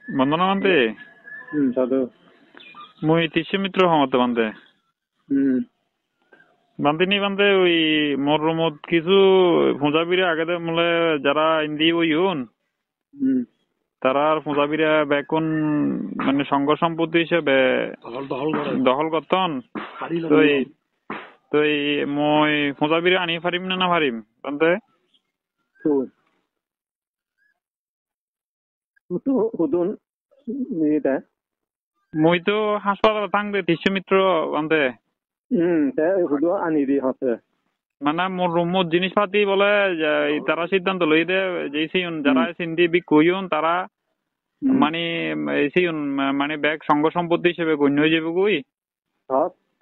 বন্দনা বান্ধে সাধু মুই তিসি মিত্র হমতে বান্ধে বান্ধিনি বান্ধে ওই মোর রুমত কিছু পূজাবিরে আগে মলে যারা ইন্দি ওই তারা পূজাবিরা বেকুন মানে সংঘ সম্পত্তি হিসেবে দখল করতন তো মই পূজাবিরে আনি পারিম না পারিম বান্ধে মই তো হাসপাতাল থাকবে তিসি মিত্র বান্ধে আনি দি হচ্ছে মানে মোর রুমত জিনিসপাতি বলে তারা সিদ্ধান্ত লই দে যে যারা সিন্ধি বিকুন তারা মানে মানে ব্যাগ সংঘ সম্পত্তি হিসেবে গণ্য হয়ে যাবে কই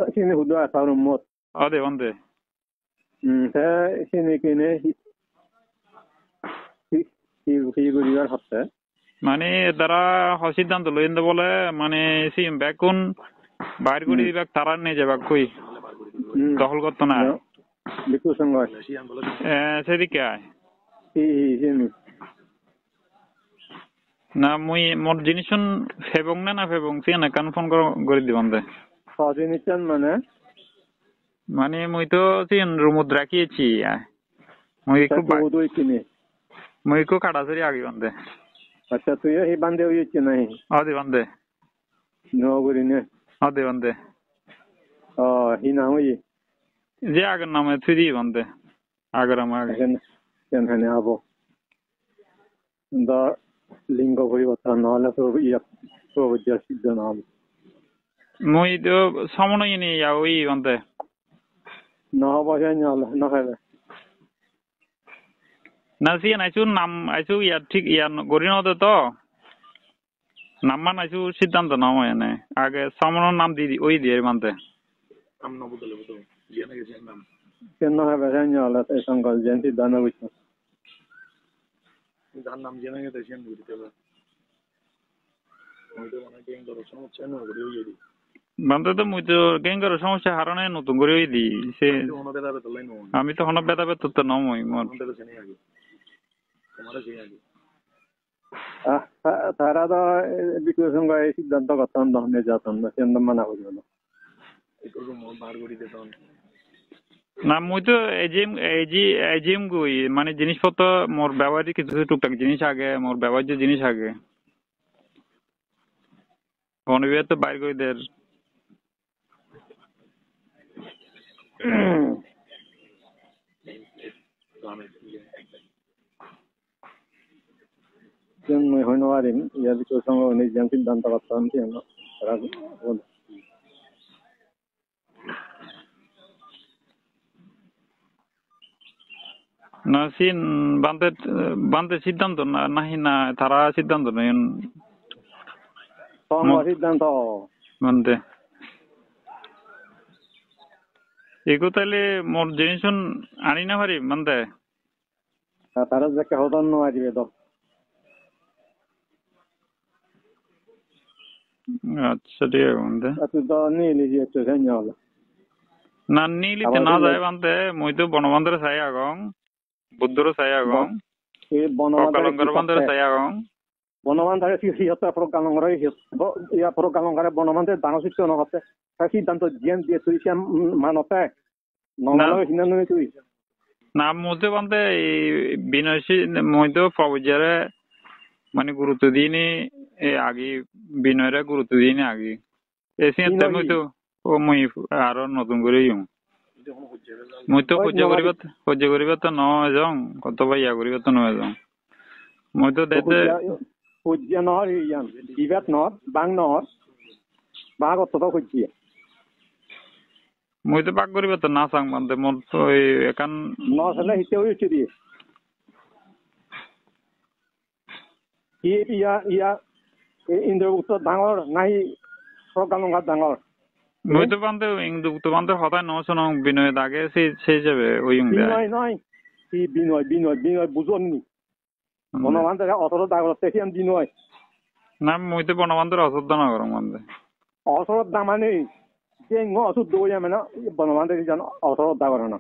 সিনি হুদু আছে রুমত অদে বান্ধে সিনি কিনে করিবার হচ্ছে মানে তারা সিদ্ধান্ত লই দে বলে মানে ব্যাগ কোন বাইর করে দিবাক তারা নিয়ে যাবাক কই দখল করতো না বিকু সঙ্গ সেদিকে আয় না মুই মোর জিনিস ফেবং না ফেবং সিয়ানা কনফার্ম করে দিবান দে জিনিস মানে মানে মুই তো সিন রুমত রাখিয়েছি মুই একটু কাটাছড়ি আগে বান্ধে আচ্ছা তুই এই বান্ধে হয়েছে নাই অদে বান্ধে নগরী নে অদে বান্ধে হি নাম হই যে আগের নামে তুই দিয়ে বান্ধে আগের আমার আগে কেন আবো দা লিঙ্গ পরিবর্তন নহলে তো সিদ্ধ নাম মুই তো সমনই নি ওই বান্ধে নহব নখাবে না সিয়ান আইসু নাম আইসু ইয়ার ঠিক ইয়ার গড়ি নদে তো নাম মান আইসু সিদ্ধান্ত নাম এনে আগে সমনের নাম ওই দিয়ে বান্ধে কেন নখাবে জানলে এই সংকল যেন সিদ্ধান্ত বুঝছো যার নাম জেনে গেছে সে ঘুরতে পারে বান্ধে তো মুই তো গেঙ্গার সমস্যা হারানে নতুন করে ওই দি সে আমি তো হন বেদা বেত তো নমই মন তারা তো বিক্রয় সঙ্গে এই সিদ্ধান্ত করতাম দহনে যেতাম না সে মানা করবে না না মুই তো এজিএম গই মানে জিনিসপত্র মোর ব্যবহারিক কিছু টুকটাক জিনিস আগে মোর ব্যবহার্য জিনিস আগে অনবিয়া তো বাইর করে দের মই হয় নোৱাৰিম ইয়াৰ বিক্রয় সঙ্গে অনেক যেন সিদ্ধান্ত করতাম তারা না সিন বান্ধে সিদ্ধান্ত নাহি না তারা সিদ্ধান্ত নেই সিদ্ধান্ত বান্ধে এগো তাইলে মোর জিনিস আনি না পারি বান্ধে তারা যে হতান নোৱাৰিবে তো আচ্ছা ঠিক আছে বান্ধে তুই তো নিলি একটু জানি না নিলিতে না যায় বান্ধে মই তো বনবন্ধের চাই আগং বুদ্ধর চাই আগং কলঙ্গর বন্ধের চাই আগং বনবান্ধারে সিহঁতে প্ৰকালংঘৰে ইয়াৰ প্ৰকালংঘৰে বনবান্ধে ডাঙৰ চিত্ৰ নহতে সিদ্ধান্ত জিয়ান দিয়ে তুই মানতে নগাঁও সিদ্ধান্ত তুই না মধ্যে বান্ধে বিনয় মই তো প্রবজারে মানে গুরুত্ব দিইনি আগে বিনয়রে গুরুত্ব দিইনি আগে এসিয়াতে মই তো মই আরো নতুন করে মই তো সহ্য করিবা তো নয় যাও কত বা ইয়া করিবা তো নয় যাও মই তো দেতে সহ্য নহর ইয়ান বিবাদ নহর বাং নহর বাঘ অত সহ্য মই তো পাক করিবা তো না চাং মানে মন তো একান নচলে হিতে উঠি দিয়ে ইয়া ইন্দ্রগুপ্ত ডাঙর নাই প্রকালংঘাত ডাঙর মই তো বান্ধে ইন্দ্রগুপ্ত বান্ধে হতায় নশোন বিনয় দাগে সেই যাবে ওই বিনয় নয় বিনয় বুঝনি বনবান্ধে অতর ডাঙর তেছিয়ান বিনয় না মই তো বনবান্ধের অশ্রদ্ধা না করো বান্ধে অশ্রদ্ধা মানে যে অশুদ্ধ হইয়া মানে বনবান্ধে যেন অশ্রদ্ধা করে না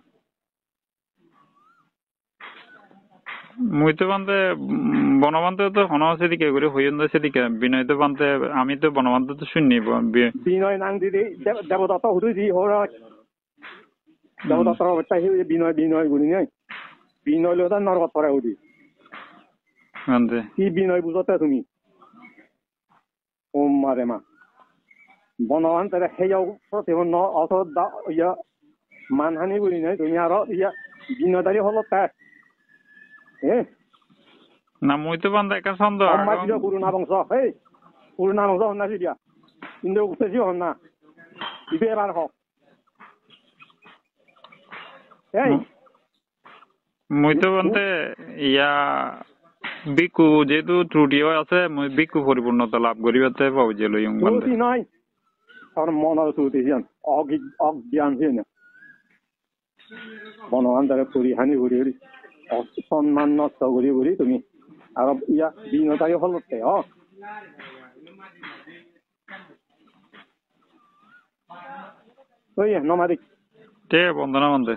মুই তো বান্ধে বনবান্ধে তো হন সেদিকে করে হইন্দ সেদিকে বিনয় তো বান্ধে আমি তো বনবান্ধে তো শুননি বিনয় নাং দিদি দেবদত্ত হুদুই দি হরা দেবদত্তর অবস্থা বিনয় বিনয় গুলি নাই বিনয় লোদা নরকত পরে হুদি বান্ধে কি বিনয় বুঝতে তুমি ও মারে মা বনবান্ধে হেয়াও প্রতিবন্ধ অত ইয়া মানহানি গুলি নাই তুমি আর ইয়া বিনয়দারি হলো তার না মুই তো বান্ধে একা ছন্দ পুরোনা বংশ এই পুরোনা বংশ হন না সিদিয়া কিন্তু উঠেছি হন না ইবে এবার হোক এই মুই তো বান্ধে ইয়া বিকু যেহেতু ত্রুটিও আছে মুই বিকু পরিপূর্ণতা লাভ করিবাতে পাবো যে লই ত্রুটি নাই তার মনের ত্রুটি যেন অজ্ঞান যেন বনবান্ধে পরিহানি ঘুরি সম্মান নষ্ট ঘুরি ঘুরি তুমি আর ইয়া বিনয়দারি হলতে ওই নমাদিক ঠিক আছে বন্ধনা বান্ধে